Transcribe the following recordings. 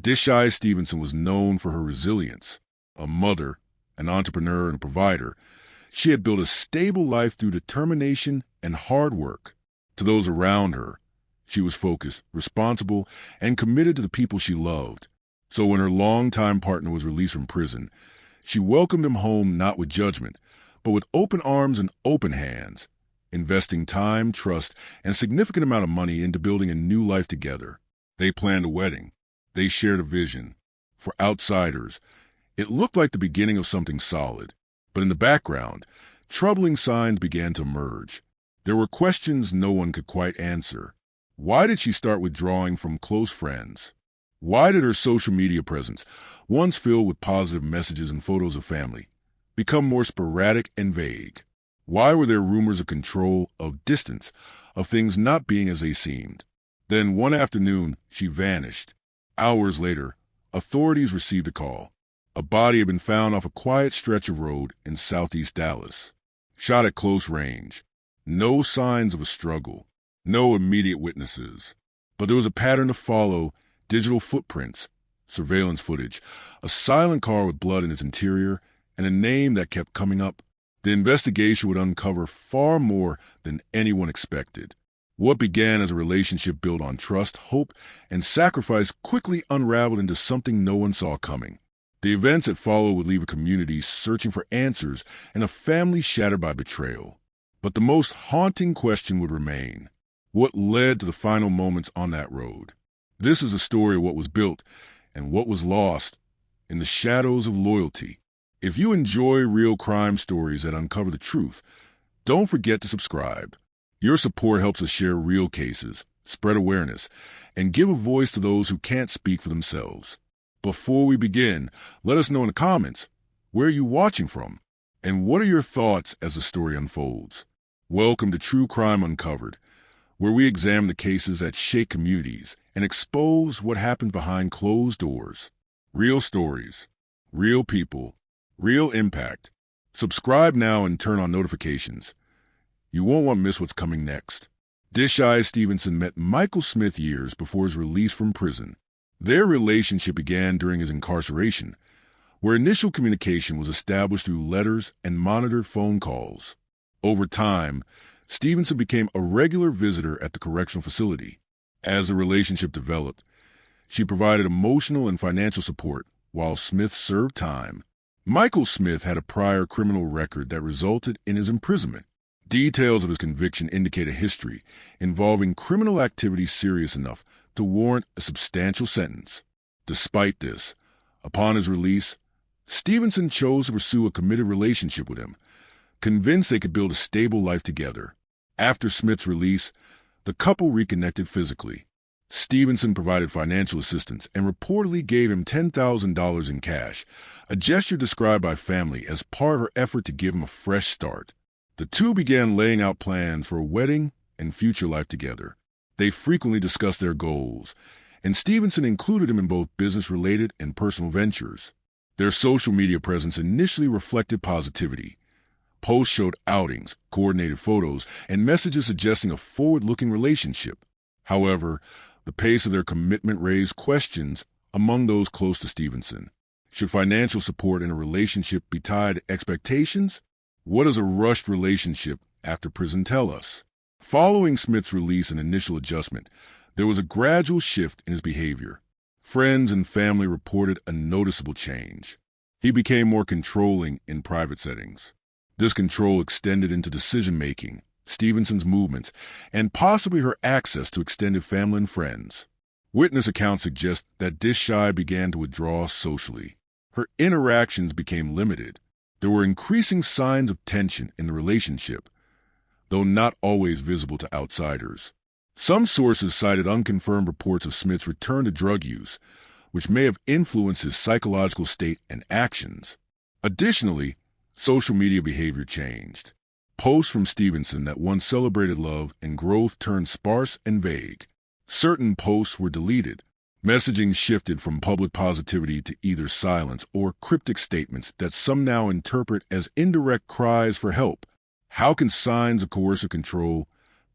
Dishaye Stevenson was known for her resilience. A mother, an entrepreneur, and a provider, she had built a stable life through determination and hard work. To those around her, she was focused, responsible, and committed to the people she loved. So when her longtime partner was released from prison, she welcomed him home not with judgment, but with open arms and open hands, investing time, trust, and a significant amount of money into building a new life together. They planned a wedding. They shared a vision. For outsiders, it looked like the beginning of something solid. But in the background, troubling signs began to emerge. There were questions no one could quite answer. Why did she start withdrawing from close friends? Why did her social media presence, once filled with positive messages and photos of family, become more sporadic and vague? Why were there rumors of control, of distance, of things not being as they seemed? Then one afternoon, she vanished. Hours later, authorities received a call. A body had been found off a quiet stretch of road in southeast Dallas, shot at close range. No signs of a struggle, no immediate witnesses. But there was a pattern to follow: digital footprints, surveillance footage, a silent car with blood in its interior, and a name that kept coming up. The investigation would uncover far more than anyone expected. What began as a relationship built on trust, hope, and sacrifice quickly unraveled into something no one saw coming. The events that followed would leave a community searching for answers and a family shattered by betrayal. But the most haunting question would remain: what led to the final moments on that road? This is a story of what was built and what was lost in the shadows of loyalty. If you enjoy real crime stories that uncover the truth, don't forget to subscribe. Your support helps us share real cases, spread awareness, and give a voice to those who can't speak for themselves. Before we begin, let us know in the comments, where are you watching from? And what are your thoughts as the story unfolds? Welcome to True Crime Uncovered, where we examine the cases that shake communities and expose what happens behind closed doors. Real stories, real people, real impact. Subscribe now and turn on notifications. You won't want to miss what's coming next. Dishaye Stevenson met Michael Smith years before his release from prison. Their relationship began during his incarceration, where initial communication was established through letters and monitored phone calls. Over time, Stevenson became a regular visitor at the correctional facility. As the relationship developed, she provided emotional and financial support while Smith served time. Michael Smith had a prior criminal record that resulted in his imprisonment. Details of his conviction indicate a history involving criminal activity serious enough to warrant a substantial sentence. Despite this, upon his release, Stevenson chose to pursue a committed relationship with him, convinced they could build a stable life together. After Smith's release, the couple reconnected physically. Stevenson provided financial assistance and reportedly gave him $10,000 in cash, a gesture described by family as part of her effort to give him a fresh start. The two began laying out plans for a wedding and future life together. They frequently discussed their goals, and Stevenson included him in both business-related and personal ventures. Their social media presence initially reflected positivity. Posts showed outings, coordinated photos, and messages suggesting a forward-looking relationship. However, the pace of their commitment raised questions among those close to Stevenson. Should financial support in a relationship be tied to expectations? What does a rushed relationship after prison tell us? Following Smith's release and initial adjustment, there was a gradual shift in his behavior. Friends and family reported a noticeable change. He became more controlling in private settings. This control extended into decision-making, Stevenson's movements, and possibly her access to extended family and friends. Witness accounts suggest that Dishaye began to withdraw socially. Her interactions became limited. There were increasing signs of tension in the relationship, though not always visible to outsiders. Some sources cited unconfirmed reports of Smith's return to drug use, which may have influenced his psychological state and actions. Additionally, social media behavior changed. Posts from Stevenson that once celebrated love and growth turned sparse and vague. Certain posts were deleted. Messaging shifted from public positivity to either silence or cryptic statements that some now interpret as indirect cries for help. How can signs of coercive control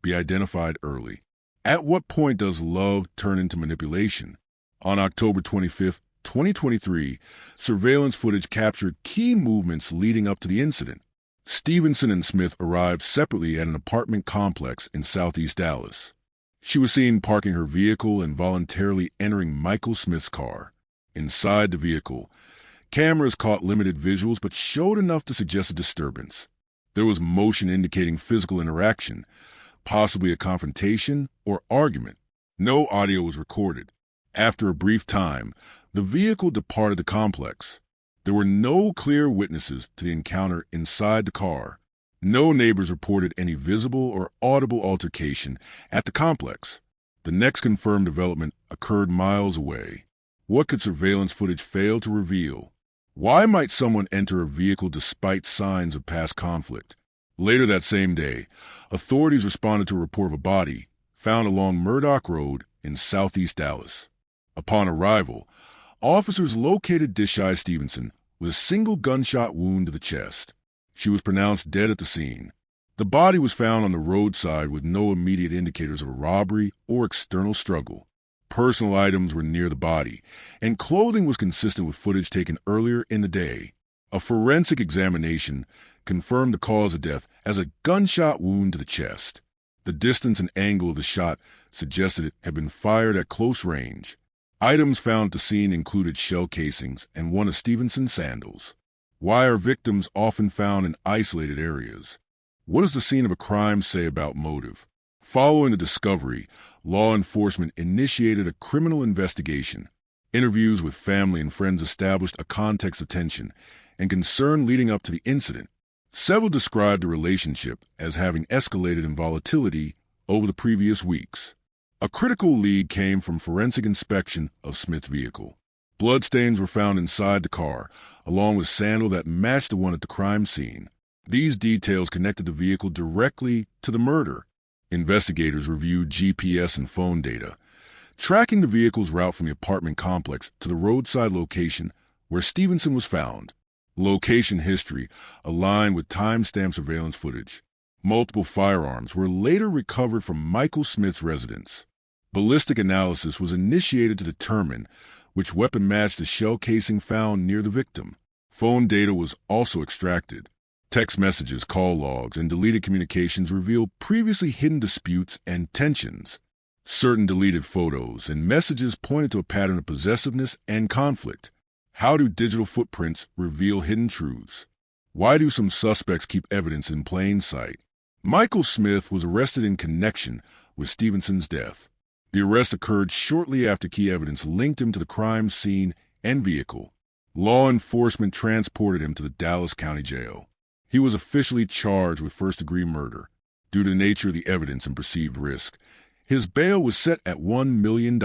be identified early? At what point does love turn into manipulation? On October 25, 2023, surveillance footage captured key movements leading up to the incident. Stevenson and Smith arrived separately at an apartment complex in southeast Dallas. She was seen parking her vehicle and voluntarily entering Michael Smith's car. Inside the vehicle, cameras caught limited visuals but showed enough to suggest a disturbance. There was motion indicating physical interaction, possibly a confrontation or argument. No audio was recorded. After a brief time, the vehicle departed the complex. There were no clear witnesses to the encounter inside the car. No neighbors reported any visible or audible altercation at the complex. The next confirmed development occurred miles away. What could surveillance footage fail to reveal? Why might someone enter a vehicle despite signs of past conflict? Later that same day, authorities responded to a report of a body found along Murdoch Road in southeast Dallas. Upon arrival, officers located Dishaye Stevenson with a single gunshot wound to the chest. She was pronounced dead at the scene. The body was found on the roadside with no immediate indicators of a robbery or external struggle. Personal items were near the body, and clothing was consistent with footage taken earlier in the day. A forensic examination confirmed the cause of death as a gunshot wound to the chest. The distance and angle of the shot suggested it had been fired at close range. Items found at the scene included shell casings and one of Stevenson's sandals. Why are victims often found in isolated areas? What does the scene of a crime say about motive? Following the discovery, law enforcement initiated a criminal investigation. Interviews with family and friends established a context of tension and concern leading up to the incident. Several described the relationship as having escalated in volatility over the previous weeks. A critical lead came from forensic inspection of Smith's vehicle. Bloodstains were found inside the car, along with sandal that matched the one at the crime scene. These details connected the vehicle directly to the murder. Investigators reviewed GPS and phone data, tracking the vehicle's route from the apartment complex to the roadside location where Stevenson was found. Location history aligned with timestamp surveillance footage. Multiple firearms were later recovered from Michael Smith's residence. Ballistic analysis was initiated to determine which weapon matched the shell casing found near the victim. Phone data was also extracted. Text messages, call logs, and deleted communications revealed previously hidden disputes and tensions. Certain deleted photos and messages pointed to a pattern of possessiveness and conflict. How do digital footprints reveal hidden truths? Why do some suspects keep evidence in plain sight? Michael Smith was arrested in connection with Stevenson's death. The arrest occurred shortly after key evidence linked him to the crime scene and vehicle. Law enforcement transported him to the Dallas County Jail. He was officially charged with first-degree murder. Due to the nature of the evidence and perceived risk, his bail was set at $1 million.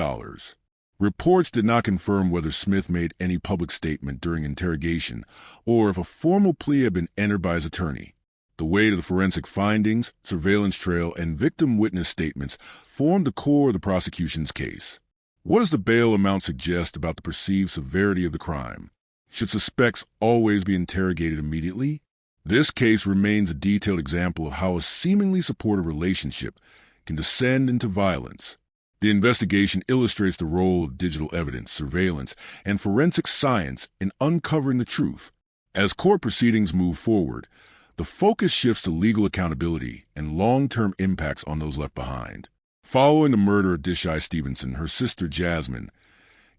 Reports did not confirm whether Smith made any public statement during interrogation or if a formal plea had been entered by his attorney. The weight of the forensic findings, surveillance trail, and victim witness statements formed the core of the prosecution's case. What does the bail amount suggest about the perceived severity of the crime? Should suspects always be interrogated immediately? This case remains a detailed example of how a seemingly supportive relationship can descend into violence. The investigation illustrates the role of digital evidence, surveillance, and forensic science in uncovering the truth. As court proceedings move forward, the focus shifts to legal accountability and long-term impacts on those left behind. Following the murder of Dishaye Stevenson, her sister Jasmine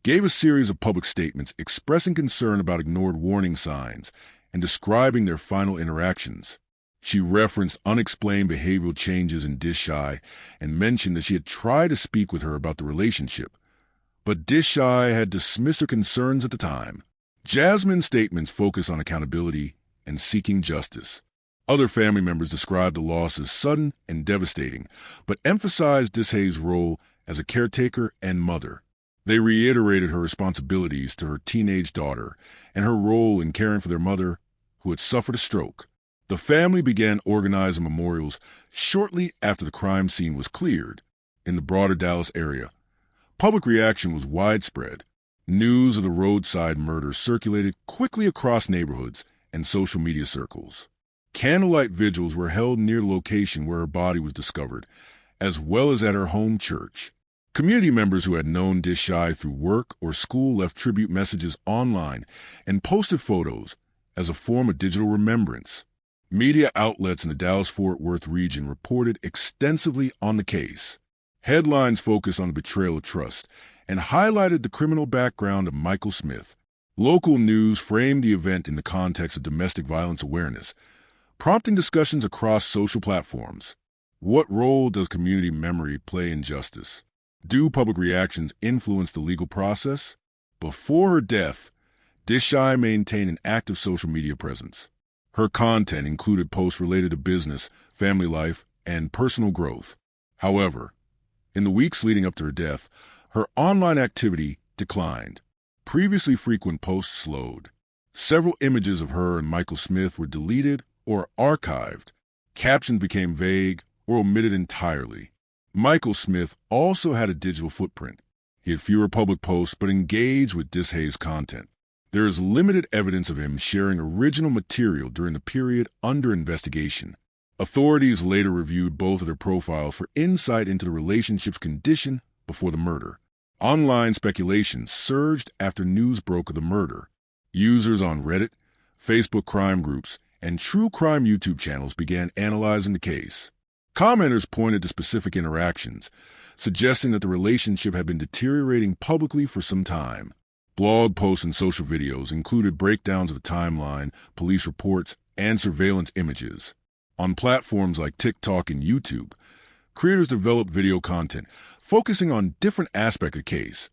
gave a series of public statements expressing concern about ignored warning signs and describing their final interactions. She referenced unexplained behavioral changes in Dishaye and mentioned that she had tried to speak with her about the relationship, but Dishaye had dismissed her concerns at the time. Jasmine's statements focused on accountability and seeking justice. Other family members described the loss as sudden and devastating, but emphasized Dishaye's role as a caretaker and mother. They reiterated her responsibilities to her teenage daughter and her role in caring for their mother, who had suffered a stroke. The family began organizing memorials shortly after the crime scene was cleared in the broader Dallas area. Public reaction was widespread. News of the roadside murder circulated quickly across neighborhoods and social media circles. Candlelight vigils were held near the location where her body was discovered, as well as at her home church. Community members who had known Dishaye through work or school left tribute messages online and posted photos as a form of digital remembrance. Media outlets in the Dallas-Fort Worth region reported extensively on the case. Headlines focused on the betrayal of trust and highlighted the criminal background of Michael Smith. Local news framed the event in the context of domestic violence awareness, prompting discussions across social platforms. What role does community memory play in justice? Do public reactions influence the legal process? Before her death, Dishaye maintained an active social media presence. Her content included posts related to business, family life, and personal growth. However, in the weeks leading up to her death, her online activity declined. Previously frequent posts slowed. Several images of her and Michael Smith were deleted or archived. Captions became vague or omitted entirely. Michael Smith also had a digital footprint. He had fewer public posts but engaged with Dishaye's content. There is limited evidence of him sharing original material during the period under investigation. Authorities later reviewed both of their profiles for insight into the relationship's condition before the murder. Online speculation surged after news broke of the murder. Users on Reddit, Facebook crime groups, and true crime YouTube channels began analyzing the case. Commenters pointed to specific interactions, suggesting that the relationship had been deteriorating publicly for some time. Blog posts and social videos included breakdowns of the timeline, police reports, and surveillance images. On platforms like TikTok and YouTube, creators developed video content focusing on different aspects of the case,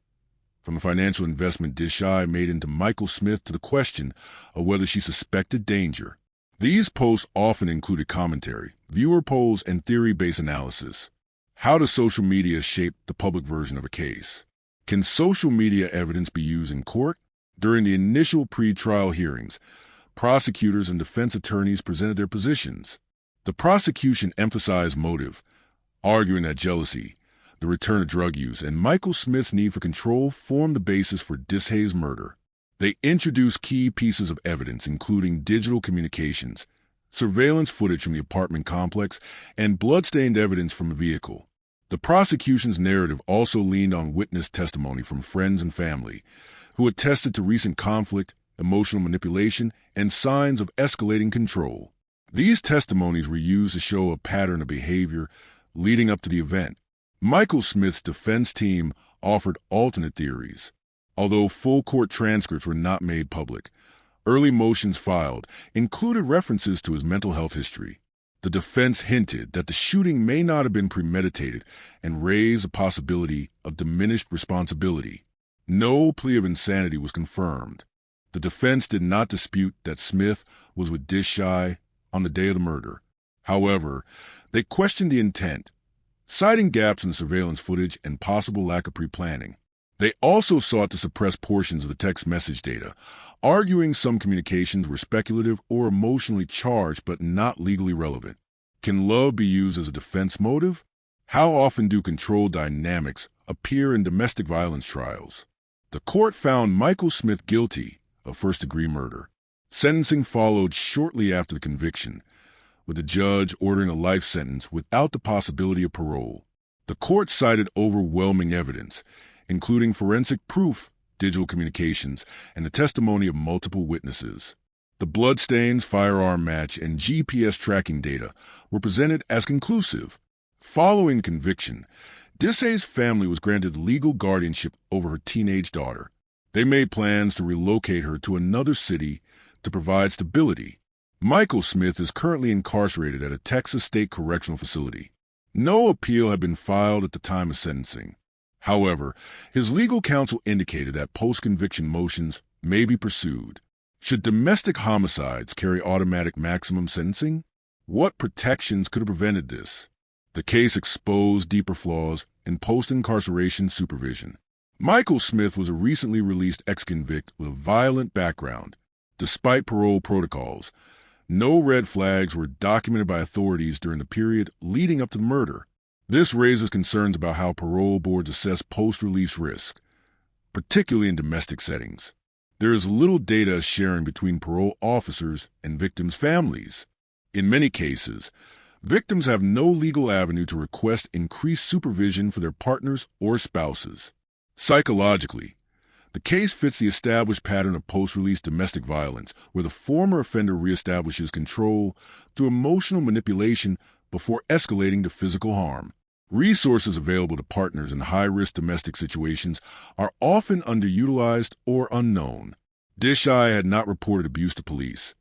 from the financial investment Dishaye made into Michael Smith to the question of whether she suspected danger. These posts often included commentary, viewer polls, and theory-based analysis. How does social media shape the public version of a case? Can social media evidence be used in court? During the initial pre-trial hearings, prosecutors and defense attorneys presented their positions. The prosecution emphasized motive, arguing that jealousy, the return of drug use, and Michael Smith's need for control formed the basis for Dishaye's murder. They introduced key pieces of evidence, including digital communications, surveillance footage from the apartment complex, and blood-stained evidence from a vehicle. The prosecution's narrative also leaned on witness testimony from friends and family, who attested to recent conflict, emotional manipulation, and signs of escalating control. These testimonies were used to show a pattern of behavior leading up to the event. Michael Smith's defense team offered alternate theories. Although full court transcripts were not made public, early motions filed included references to his mental health history. The defense hinted that the shooting may not have been premeditated and raised the possibility of diminished responsibility. No plea of insanity was confirmed. The defense did not dispute that Smith was with Dishaye on the day of the murder. However, they questioned the intent, citing gaps in the surveillance footage and possible lack of pre-planning. They also sought to suppress portions of the text message data, arguing some communications were speculative or emotionally charged but not legally relevant. Can love be used as a defense motive? How often do control dynamics appear in domestic violence trials? The court found Michael Smith guilty of first-degree murder. Sentencing followed shortly after the conviction, with the judge ordering a life sentence without the possibility of parole. The court cited overwhelming evidence, including forensic proof, digital communications, and the testimony of multiple witnesses. The bloodstains, firearm match, and GPS tracking data were presented as conclusive. Following conviction, Dishaye's family was granted legal guardianship over her teenage daughter. They made plans to relocate her to another city to provide stability. Michael Smith is currently incarcerated at a Texas state correctional facility. No appeal had been filed at the time of sentencing. However, his legal counsel indicated that post-conviction motions may be pursued. Should domestic homicides carry automatic maximum sentencing? What protections could have prevented this? The case exposed deeper flaws in post-incarceration supervision. Michael Smith was a recently released ex-convict with a violent background. Despite parole protocols, no red flags were documented by authorities during the period leading up to the murder. This raises concerns about how parole boards assess post-release risk, particularly in domestic settings. There is little data sharing between parole officers and victims' families. In many cases, Victims have no legal avenue to request increased supervision for their partners or spouses. Psychologically, the case fits the established pattern of post-release domestic violence, where the former offender reestablishes control through emotional manipulation before escalating to physical harm. Resources available to partners in high-risk domestic situations are often underutilized or unknown. Dishaye had not reported abuse to police,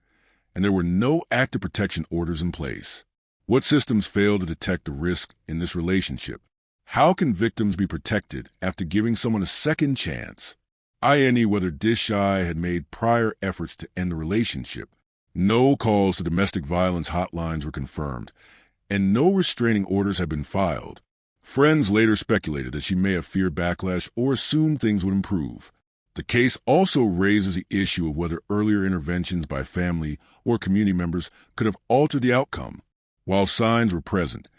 and there were no active protection orders in place. What systems failed to detect the risk in this relationship? How can victims be protected after giving someone a second chance? I.e. whether Dishaye had made prior efforts to end the relationship. No calls to domestic violence hotlines were confirmed, and no restraining orders had been filed. Friends later speculated that she may have feared backlash or assumed things would improve. The case also raises the issue of whether earlier interventions by family or community members could have altered the outcome. While signs were present,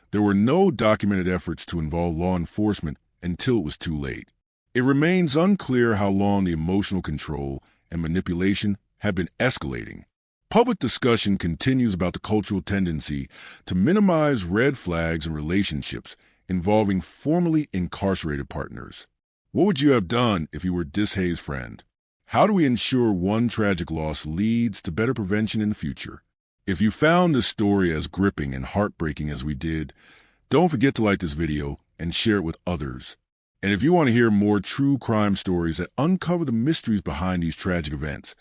there were no documented efforts to involve law enforcement until it was too late. It remains unclear how long the emotional control and manipulation have been escalating. Public discussion continues about the cultural tendency to minimize red flags in relationships involving formerly incarcerated partners. What would you have done if you were Dishaye's friend? How do we ensure one tragic loss leads to better prevention in the future? If you found this story as gripping and heartbreaking as we did, don't forget to like this video and share it with others. And if you want to hear more true crime stories that uncover the mysteries behind these tragic events,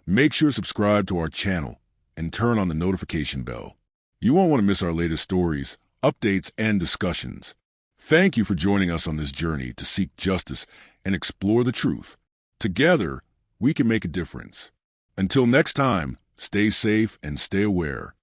make sure to subscribe to our channel and turn on the notification bell. You won't want to miss our latest stories, updates, and discussions. Thank you for joining us on this journey to seek justice and explore the truth. Together, we can make a difference. Until next time, stay safe and stay aware.